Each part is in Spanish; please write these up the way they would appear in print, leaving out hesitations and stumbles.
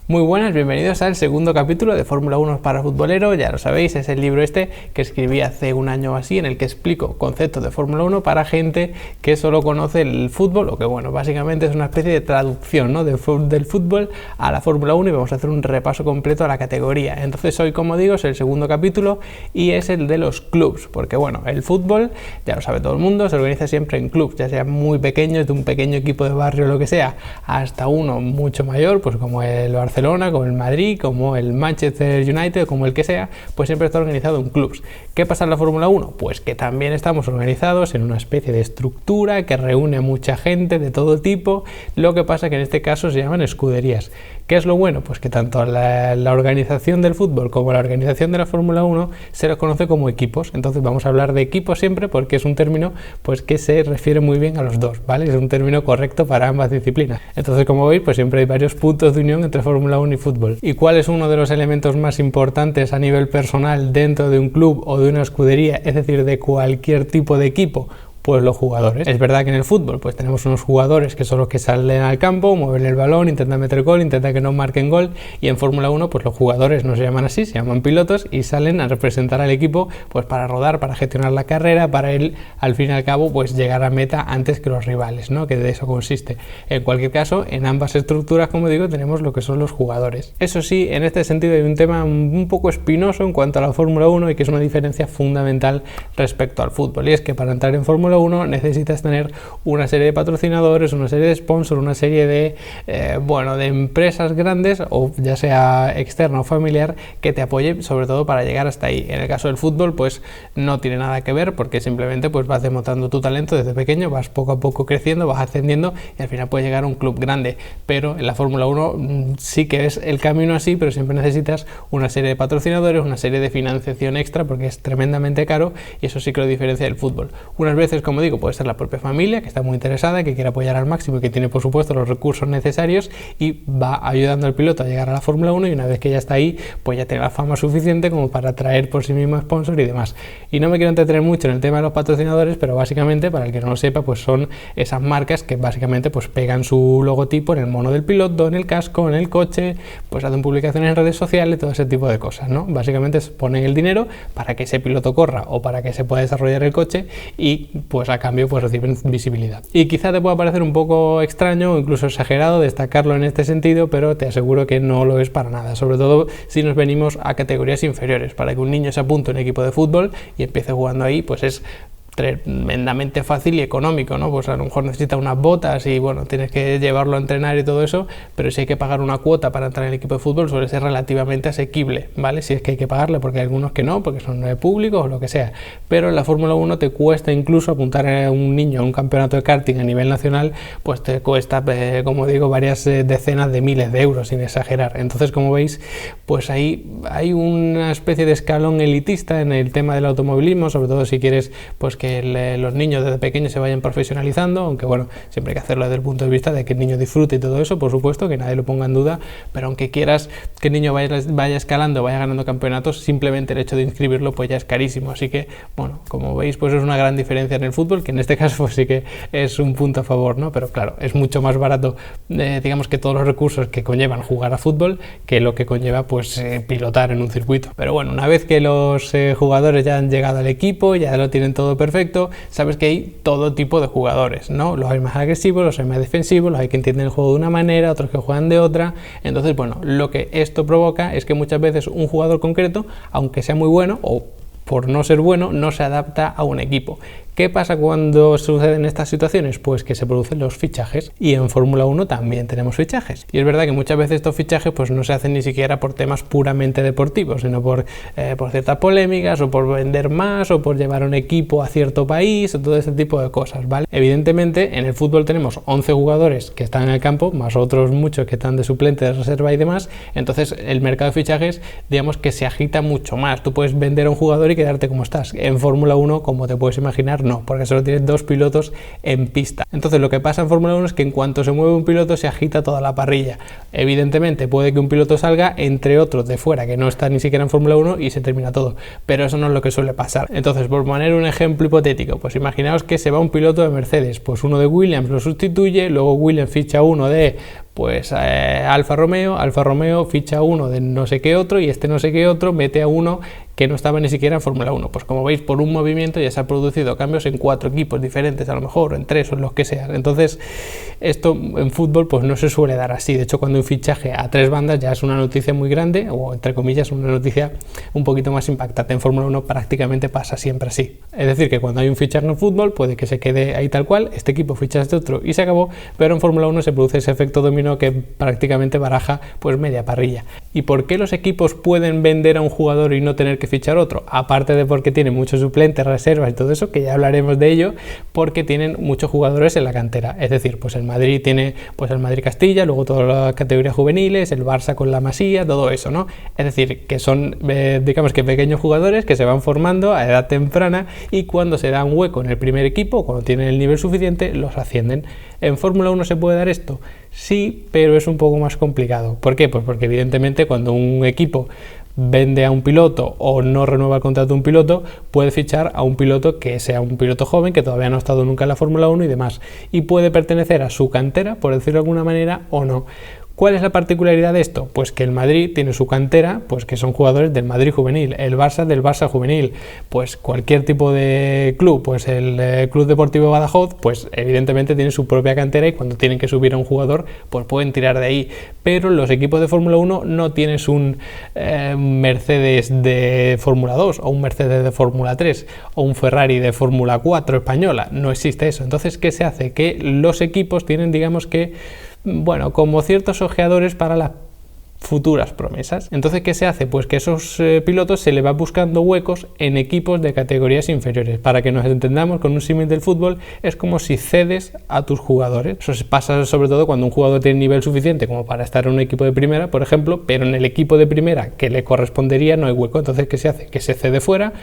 Muy buenas, bienvenidos al segundo capítulo de Fórmula 1 para futbolero. Ya lo sabéis, es el libro que escribí hace un año o así, en el que explico conceptos de Fórmula 1 para gente que solo conoce el fútbol, o que bueno, básicamente es una especie de traducción, ¿no?, del fútbol a la Fórmula 1, y vamos a hacer un repaso completo a la categoría. Entonces hoy, como digo, es el segundo capítulo y es el de los clubs, porque bueno, el fútbol, ya lo sabe todo el mundo, se organiza siempre en clubs, ya sea muy pequeños, de un pequeño equipo de barrio o lo que sea, hasta uno mucho mayor, pues como el Barcelona, como el Madrid, como el Manchester United, como el que sea, pues siempre está organizado en clubs. ¿Qué pasa en la Fórmula 1? Pues que también estamos organizados en una especie de estructura que reúne a mucha gente de todo tipo. Lo que pasa que en este caso se llaman escuderías. ¿Qué es lo bueno? Pues que tanto la organización del fútbol como la organización de la Fórmula 1 se los conoce como equipos. Entonces vamos a hablar de equipos siempre porque es un término pues que se refiere muy bien a los dos, ¿vale? Es un término correcto para ambas disciplinas. Entonces, como veis, pues siempre hay varios puntos de unión entre Fórmula 1 y fútbol. ¿Y cuál es uno de los elementos más importantes a nivel personal dentro de un club o de una escudería, es decir, de cualquier tipo de equipo? Pues los jugadores. Es verdad que en el fútbol pues tenemos unos jugadores que son los que salen al campo, mueven el balón, intentan meter gol, intentan que no marquen gol, y en Fórmula 1 pues los jugadores no se llaman así, se llaman pilotos y salen a representar al equipo pues para rodar, para gestionar la carrera, para él al fin y al cabo pues llegar a meta antes que los rivales, ¿no?, que de eso consiste. En cualquier caso, en ambas estructuras, como digo, tenemos lo que son los jugadores. Eso sí, en este sentido hay un tema un poco espinoso en cuanto a la Fórmula 1 y que es una diferencia fundamental respecto al fútbol, y es que para entrar en Fórmula 1 necesitas tener una serie de patrocinadores, una serie de sponsors, una serie de de empresas grandes, o ya sea externa o familiar, que te apoye sobre todo para llegar hasta ahí. En el caso del fútbol pues no tiene nada que ver, porque simplemente pues vas demostrando tu talento desde pequeño, vas poco a poco creciendo, vas ascendiendo y al final puedes llegar a un club grande. Pero en la Fórmula 1 sí que es el camino así, pero siempre necesitas una serie de patrocinadores, una serie de financiación extra, porque es tremendamente caro, y eso sí que lo diferencia del fútbol. Unas veces, como digo, puede ser la propia familia que está muy interesada, que quiere apoyar al máximo y que tiene por supuesto los recursos necesarios y va ayudando al piloto a llegar a la Fórmula 1, y una vez que ya está ahí pues ya tiene la fama suficiente como para atraer por sí mismo sponsor y demás. Y no me quiero entretener mucho en el tema de los patrocinadores, pero básicamente, para el que no lo sepa, pues son esas marcas que básicamente pues pegan su logotipo en el mono del piloto, en el casco, en el coche, pues hacen publicaciones en redes sociales, todo ese tipo de cosas, ¿no? Básicamente ponen el dinero para que ese piloto corra o para que se pueda desarrollar el coche, y pues a cambio pues reciben visibilidad. Y quizá te pueda parecer un poco extraño o incluso exagerado destacarlo en este sentido, pero te aseguro que no lo es para nada, sobre todo si nos venimos a categorías inferiores. Para que un niño se apunte a un equipo de fútbol y empiece jugando ahí, pues es tremendamente fácil y económico, ¿no? Pues a lo mejor necesita unas botas y bueno, tienes que llevarlo a entrenar y todo eso, pero si hay que pagar una cuota para entrar en el equipo de fútbol suele ser relativamente asequible, ¿vale? Si es que hay que pagarle, porque hay algunos que no, porque son públicos o lo que sea, pero en la Fórmula 1 te cuesta incluso apuntar a un niño a un campeonato de karting a nivel nacional, pues te cuesta, como digo, varias decenas de miles de euros, sin exagerar. Entonces, como veis, pues ahí hay una especie de escalón elitista en el tema del automovilismo, sobre todo si quieres pues que los niños desde pequeños se vayan profesionalizando, aunque bueno, siempre hay que hacerlo desde el punto de vista de que el niño disfrute y todo eso, por supuesto, que nadie lo ponga en duda, pero aunque quieras que el niño vaya escalando, vaya ganando campeonatos, simplemente el hecho de inscribirlo pues ya es carísimo. Así que bueno, como veis, pues es una gran diferencia en el fútbol, que en este caso pues sí que es un punto a favor, ¿no? Pero claro, es mucho más barato, digamos, que todos los recursos que conllevan jugar a fútbol que lo que conlleva pues pilotar en un circuito. Pero bueno, una vez que los jugadores ya han llegado al equipo, ya lo tienen todo perfecto, sabes que hay todo tipo de jugadores, ¿no? Los hay más agresivos, los hay más defensivos, los hay que entienden el juego de una manera, otros que juegan de otra. Entonces, bueno, lo que esto provoca es que muchas veces un jugador concreto, aunque sea muy bueno o por no ser bueno, no se adapta a un equipo. ¿Qué pasa cuando suceden estas situaciones? Pues que se producen los fichajes, y en Fórmula 1 también tenemos fichajes. Y es verdad que muchas veces estos fichajes pues no se hacen ni siquiera por temas puramente deportivos, sino por ciertas polémicas, o por vender más, o por llevar un equipo a cierto país, o todo ese tipo de cosas, ¿vale? Evidentemente, en el fútbol tenemos 11 jugadores que están en el campo, más otros muchos que están de suplente, de reserva y demás. Entonces, el mercado de fichajes, digamos que se agita mucho más. Tú puedes vender a un jugador y quedarte como estás. En Fórmula 1, como te puedes imaginar, no, porque solo tienes dos pilotos en pista. Entonces lo que pasa en Fórmula 1 es que en cuanto se mueve un piloto se agita toda la parrilla. Evidentemente puede que un piloto salga entre otros de fuera que no está ni siquiera en Fórmula 1 y se termina todo, pero eso no es lo que suele pasar. Entonces, por poner un ejemplo hipotético, pues imaginaos que se va un piloto de Mercedes, pues uno de Williams lo sustituye, luego Williams ficha uno de pues Alfa Romeo ficha uno de no sé qué otro y este no sé qué otro mete a uno que no estaba ni siquiera en Fórmula 1. Pues como veis, por un movimiento ya se han producido cambios en 4 equipos diferentes, a lo mejor, o en 3 o en los que sea. Entonces, esto en fútbol pues no se suele dar así. De hecho, cuando un fichaje a 3 bandas ya es una noticia muy grande, o entre comillas, una noticia un poquito más impactante. En Fórmula 1 prácticamente pasa siempre así. Es decir, que cuando hay un fichaje en fútbol, puede que se quede ahí tal cual, este equipo ficha a este otro y se acabó, pero en Fórmula 1 se produce ese efecto dominó que prácticamente baraja pues media parrilla. ¿Y por qué los equipos pueden vender a un jugador y no tener que fichar otro? Aparte de porque tienen muchos suplentes, reservas y todo eso, que ya hablaremos de ello, porque tienen muchos jugadores en la cantera. Es decir, pues el Madrid tiene pues el Madrid Castilla, luego todas las categorías juveniles, el Barça con la Masía, todo eso, ¿no? Es decir, que son, digamos que pequeños jugadores que se van formando a edad temprana y cuando se da un hueco en el primer equipo, cuando tienen el nivel suficiente, los ascienden. ¿En Fórmula 1 se puede dar esto? Sí, pero es un poco más complicado. ¿Por qué? Pues porque evidentemente cuando un equipo vende a un piloto o no renueva el contrato de un piloto, puede fichar a un piloto que sea un piloto joven, que todavía no ha estado nunca en la Fórmula 1 y demás, y puede pertenecer a su cantera, por decirlo de alguna manera, o no. ¿Cuál es la particularidad de esto? Pues que el Madrid tiene su cantera, pues que son jugadores del Madrid juvenil, el Barça del Barça juvenil, pues cualquier tipo de club, pues el Club Deportivo Badajoz, pues evidentemente tiene su propia cantera y cuando tienen que subir a un jugador, pues pueden tirar de ahí. Pero los equipos de Fórmula 1 no tienes un Mercedes de Fórmula 2 o un Mercedes de Fórmula 3 o un Ferrari de Fórmula 4 española, no existe eso. Entonces, ¿qué se hace? Que los equipos tienen, digamos que, bueno, como ciertos ojeadores para las futuras promesas. Entonces, ¿qué se hace? Pues que esos pilotos se les va buscando huecos en equipos de categorías inferiores. Para que nos entendamos, con un símil del fútbol, es como si cedes a tus jugadores. Eso pasa sobre todo cuando un jugador tiene nivel suficiente como para estar en un equipo de primera, por ejemplo, pero en el equipo de primera que le correspondería no hay hueco. Entonces, ¿qué se hace? Que se cede fuera,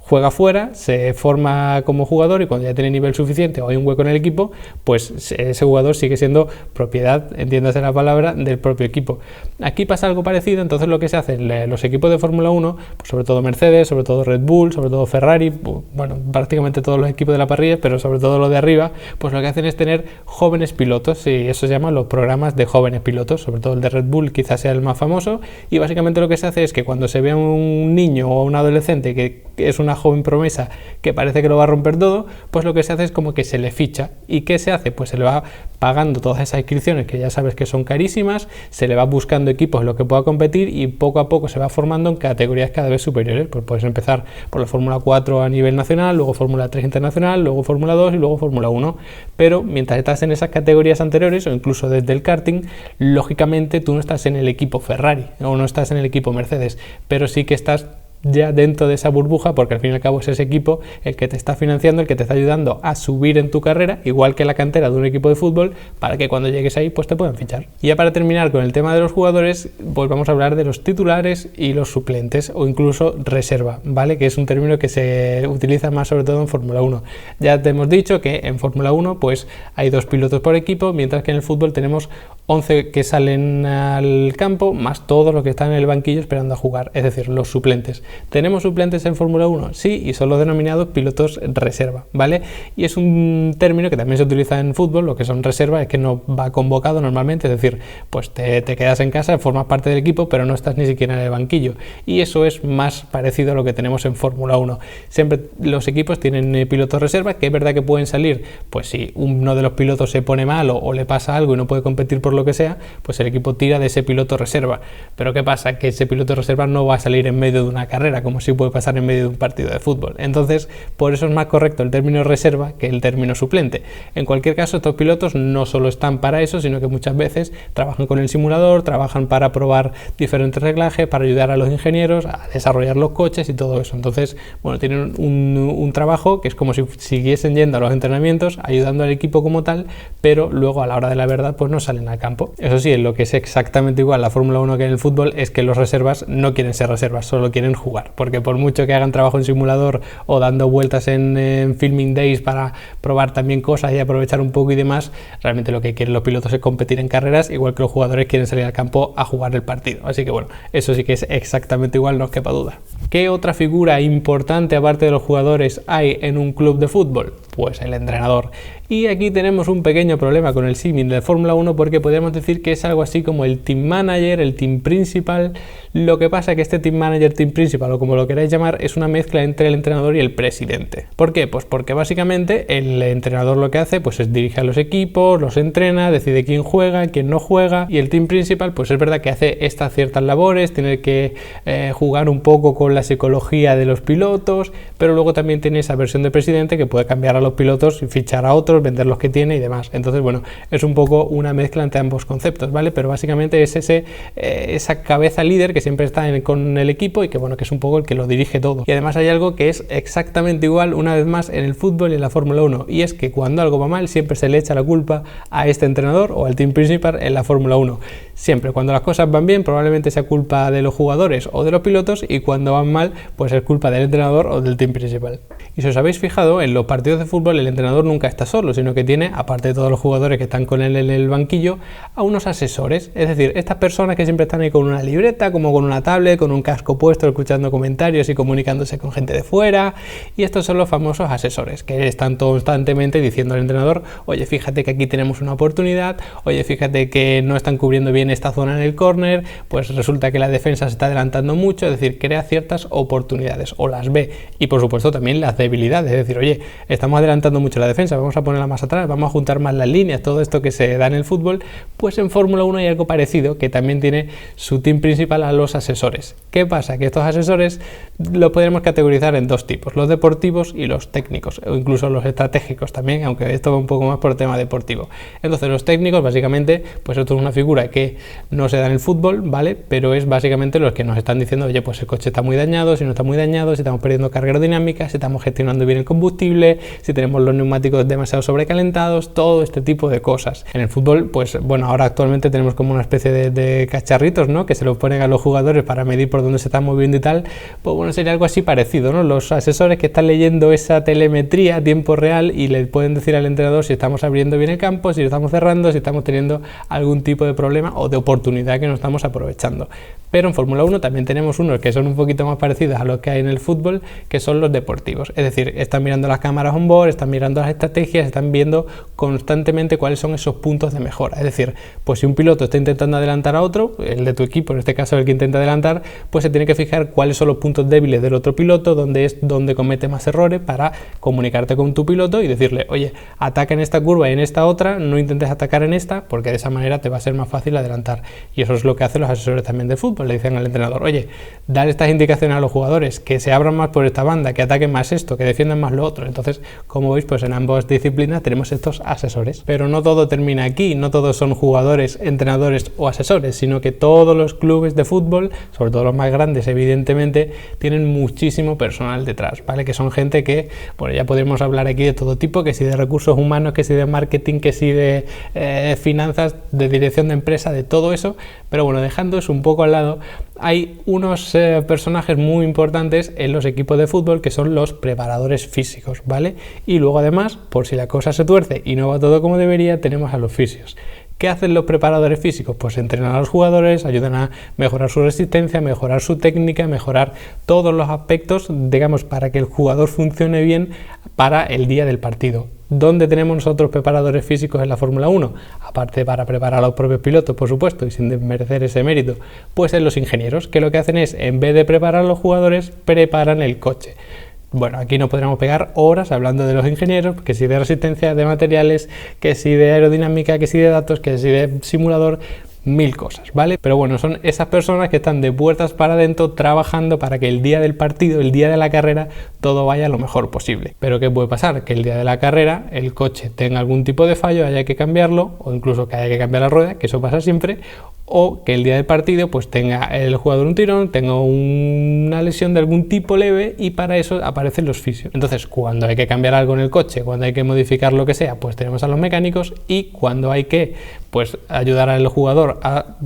juega fuera, se forma como jugador y cuando ya tiene nivel suficiente o hay un hueco en el equipo, pues ese jugador sigue siendo propiedad, entiéndase la palabra, del propio equipo. Aquí pasa algo parecido. Entonces lo que se hace en los equipos de Fórmula 1, pues sobre todo Mercedes, sobre todo Red Bull, sobre todo Ferrari, bueno, prácticamente todos los equipos de la parrilla, pero sobre todo los de arriba, pues lo que hacen es tener jóvenes pilotos y eso se llama los programas de jóvenes pilotos, sobre todo el de Red Bull quizás sea el más famoso y básicamente lo que se hace es que cuando se ve a un niño o un adolescente que es una joven promesa que parece que lo va a romper todo, pues lo que se hace es como que se le ficha. ¿Y qué se hace? Pues se le va pagando todas esas inscripciones que ya sabes que son carísimas, se le va buscando equipos en los que pueda competir y poco a poco se va formando en categorías cada vez superiores. Pues puedes empezar por la Fórmula 4 a nivel nacional, luego Fórmula 3 internacional, luego Fórmula 2 y luego Fórmula 1. Pero mientras estás en esas categorías anteriores o incluso desde el karting, lógicamente tú no estás en el equipo Ferrari o no estás en el equipo Mercedes, pero sí que estás ya dentro de esa burbuja, porque al fin y al cabo es ese equipo el que te está financiando, el que te está ayudando a subir en tu carrera, igual que la cantera de un equipo de fútbol, para que cuando llegues ahí pues te puedan fichar. Y ya para terminar con el tema de los jugadores, pues vamos a hablar de los titulares y los suplentes o incluso reserva, ¿vale? Que es un término que se utiliza más sobre todo en Fórmula 1. Ya te hemos dicho que en Fórmula 1 pues hay 2 pilotos por equipo, mientras que en el fútbol tenemos 11 que salen al campo, más todos los que están en el banquillo esperando a jugar, es decir, los suplentes. ¿Tenemos suplentes en Fórmula 1? Sí, y son los denominados pilotos reserva, ¿vale? Y es un término que también se utiliza en fútbol. Lo que son reserva es que no va convocado normalmente, es decir, pues te quedas en casa, formas parte del equipo, pero no estás ni siquiera en el banquillo. Y eso es más parecido a lo que tenemos en Fórmula 1. Siempre los equipos tienen pilotos reserva, que es verdad que pueden salir, pues si uno de los pilotos se pone mal o le pasa algo y no puede competir por lo que sea, pues el equipo tira de ese piloto reserva. Pero ¿qué pasa? Que ese piloto reserva no va a salir en medio de una carrera, como si puede pasar en medio de un partido de fútbol. Entonces, por eso es más correcto el término reserva que el término suplente. En cualquier caso, estos pilotos no solo están para eso, sino que muchas veces trabajan con el simulador, trabajan para probar diferentes reglajes, para ayudar a los ingenieros a desarrollar los coches y todo eso. Entonces, bueno, tienen un trabajo que es como si siguiesen yendo a los entrenamientos, ayudando al equipo como tal, pero luego a la hora de la verdad, pues no salen al campo. Eso sí, en lo que es exactamente igual la Fórmula 1 que en el fútbol es que los reservas no quieren ser reservas, solo quieren jugar. jugar, porque por mucho que hagan trabajo en simulador o dando vueltas en filming days para probar también cosas y aprovechar un poco y demás, realmente lo que quieren los pilotos es competir en carreras, igual que los jugadores quieren salir al campo a jugar el partido. Así que bueno, eso sí que es exactamente igual, no os quepa duda. ¿Qué otra figura importante aparte de los jugadores hay en un club de fútbol? Pues el entrenador. Y aquí tenemos un pequeño problema con el símil de Fórmula 1 porque podríamos decir que es algo así como el team manager, el team principal. Lo que pasa es que este team manager, team principal o como lo queráis llamar, es una mezcla entre el entrenador y el presidente. ¿Por qué? Pues porque básicamente el entrenador lo que hace pues es dirige a los equipos, los entrena, decide quién juega, quién no juega, y el team principal pues es verdad que hace estas ciertas labores, tiene que jugar un poco con la psicología de los pilotos, pero luego también tiene esa versión de presidente que puede cambiar a los pilotos y fichar a otros, vender los que tiene y demás. Entonces, bueno, es un poco una mezcla entre ambos conceptos, ¿vale? Pero básicamente es esa cabeza líder que siempre está con el equipo y que, bueno, que es un poco el que lo dirige todo. Y además hay algo que es exactamente igual, una vez más, en el fútbol y en la Fórmula 1, y es que cuando algo va mal, siempre se le echa la culpa a este entrenador o al team principal en la Fórmula 1. Siempre, cuando las cosas van bien, probablemente sea culpa de los jugadores o de los pilotos, y cuando van mal, pues es culpa del entrenador o del team principal. Y si os habéis fijado, en los partidos de fútbol el entrenador nunca está solo, sino que tiene, aparte de todos los jugadores que están con él en el banquillo, a unos asesores. Es decir, estas personas que siempre están ahí con una libreta, como con una tablet, con un casco puesto, escuchando comentarios y comunicándose con gente de fuera. Y estos son los famosos asesores, que están constantemente diciendo al entrenador: oye, fíjate que aquí tenemos una oportunidad, oye, fíjate que no están cubriendo bien esta zona en el córner, pues resulta que la defensa se está adelantando mucho. Es decir, crea ciertas oportunidades o las ve, y por supuesto también las debilidades. Es decir, oye, estamos adelantando mucho la defensa, vamos a ponerla más atrás, vamos a juntar más las líneas, todo esto que se da en el fútbol. Pues en Fórmula 1 hay algo parecido, que también tiene su team principal a los asesores. ¿Qué pasa? Que estos asesores lo podemos categorizar en dos tipos: los deportivos y los técnicos, o incluso los estratégicos también, aunque esto va un poco más por tema deportivo. Entonces los técnicos, básicamente, pues esto es una figura que no se da en el fútbol, ¿vale? Pero es básicamente los que nos están diciendo: oye, pues el coche está muy dañado, si no está muy dañado, si estamos perdiendo carga aerodinámica, si estamos gestionando bien el combustible, si tenemos los neumáticos demasiado sobrecalentados, todo este tipo de cosas. En el fútbol, pues bueno, ahora actualmente tenemos como una especie de cacharritos, ¿no?, que se lo ponen a los jugadores para medir por dónde se están moviendo y tal. Pues bueno, sería algo así parecido, ¿no? Los asesores que están leyendo esa telemetría a tiempo real y le pueden decir al entrenador si estamos abriendo bien el campo, si lo estamos cerrando, si estamos teniendo algún tipo de problema o de oportunidad que no estamos aprovechando. Pero en Fórmula 1 también tenemos unos que son un poquito más parecidos a los que hay en el fútbol, que son los deportivos. Es decir, están mirando las cámaras on board, están mirando las estrategias, están viendo constantemente cuáles son esos puntos de mejora. Es decir, pues si un piloto está intentando adelantar a otro, el de tu equipo, en este caso el que intenta adelantar, pues se tiene que fijar cuáles son los puntos débiles del otro piloto, donde comete más errores, para comunicarte con tu piloto y decirle: oye, ataca en esta curva y en esta otra, no intentes atacar en esta, porque de esa manera te va a ser más fácil adelantar. Y eso es lo que hacen los asesores también de fútbol. Le dicen al entrenador: oye, dar estas indicaciones a los jugadores, que se abran más por esta banda, que ataquen más esto, que defiendan más lo otro. Entonces, como veis, pues en ambas disciplinas tenemos estos asesores. Pero no todo termina aquí, no todos son jugadores, entrenadores o asesores, sino que todos los clubes de fútbol, sobre todo los más grandes, evidentemente, tienen muchísimo personal detrás, ¿vale? Que son gente que, bueno, ya podemos hablar aquí de todo tipo, que si de recursos humanos, que si de marketing, que si de finanzas, de dirección de empresa, de todo eso. Pero bueno, dejando eso un poco al lado, hay unos personajes muy importantes en los equipos de fútbol, que son los preparadores físicos, ¿vale? Y luego además, por si la cosa se tuerce y no va todo como debería, tenemos a los fisios. ¿Qué hacen los preparadores físicos? Pues entrenan a los jugadores, ayudan a mejorar su resistencia, mejorar su técnica, mejorar todos los aspectos, digamos, para que el jugador funcione bien para el día del partido. ¿Dónde tenemos nosotros preparadores físicos en la Fórmula 1? Aparte para preparar a los propios pilotos, por supuesto, y sin desmerecer ese mérito, pues en los ingenieros, que lo que hacen es, en vez de preparar a los jugadores, preparan el coche. Bueno, aquí no podríamos pegar horas hablando de los ingenieros, que si de resistencia, de materiales, que si de aerodinámica, que si de datos, que si de simulador, mil cosas, ¿vale? Pero bueno, son esas personas que están de puertas para adentro trabajando para que el día del partido, el día de la carrera, todo vaya lo mejor posible. Pero ¿qué puede pasar? Que el día de la carrera el coche tenga algún tipo de fallo, haya que cambiarlo, o incluso que haya que cambiar la rueda, que eso pasa siempre, o que el día del partido pues tenga el jugador un tirón, tenga una lesión de algún tipo leve, y para eso aparecen los fisios. Entonces, cuando hay que cambiar algo en el coche, cuando hay que modificar lo que sea, pues tenemos a los mecánicos, y cuando hay que pues ayudar al jugador a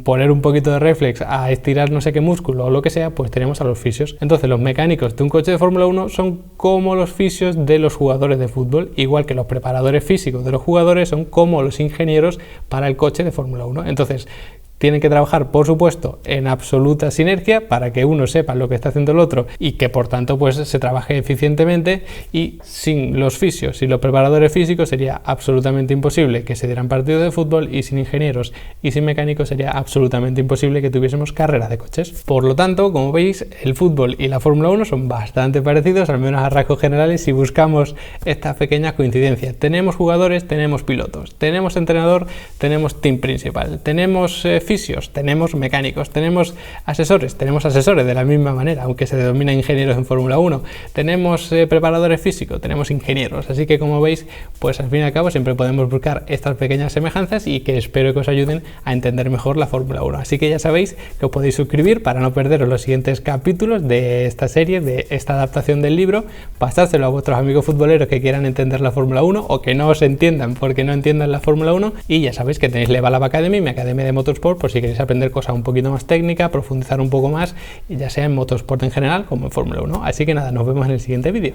poner un poquito de reflex, a estirar no sé qué músculo o lo que sea, pues tenemos a los fisios. Entonces, los mecánicos de un coche de Fórmula 1 son como los fisios de los jugadores de fútbol, igual que los preparadores físicos de los jugadores son como los ingenieros para el coche de Fórmula 1. Entonces, tienen que trabajar, por supuesto, en absoluta sinergia para que uno sepa lo que está haciendo el otro y que por tanto pues se trabaje eficientemente, y sin los fisios, sin los preparadores físicos sería absolutamente imposible que se dieran partidos de fútbol, y sin ingenieros y sin mecánicos sería absolutamente imposible que tuviésemos carreras de coches. Por lo tanto, como veis, el fútbol y la Fórmula 1 son bastante parecidos, al menos a rasgos generales, si buscamos estas pequeñas coincidencias. Tenemos jugadores, tenemos pilotos, tenemos entrenador, tenemos team principal, tenemos fisios, tenemos mecánicos, tenemos asesores de la misma manera, aunque se denomina ingenieros en Fórmula 1, tenemos preparadores físicos, tenemos ingenieros, así que como veis, pues al fin y al cabo siempre podemos buscar estas pequeñas semejanzas, y que espero que os ayuden a entender mejor la Fórmula 1. Así que ya sabéis que os podéis suscribir para no perderos los siguientes capítulos de esta serie, de esta adaptación del libro, pasárselo a vuestros amigos futboleros que quieran entender la Fórmula 1 o que no os entiendan porque no entiendan la Fórmula 1, y ya sabéis que tenéis Level Up Academy, mi academia de motorsport, por si queréis aprender cosas un poquito más técnicas, profundizar un poco más, ya sea en motorsport en general como en Fórmula 1. Así que nada, nos vemos en el siguiente vídeo.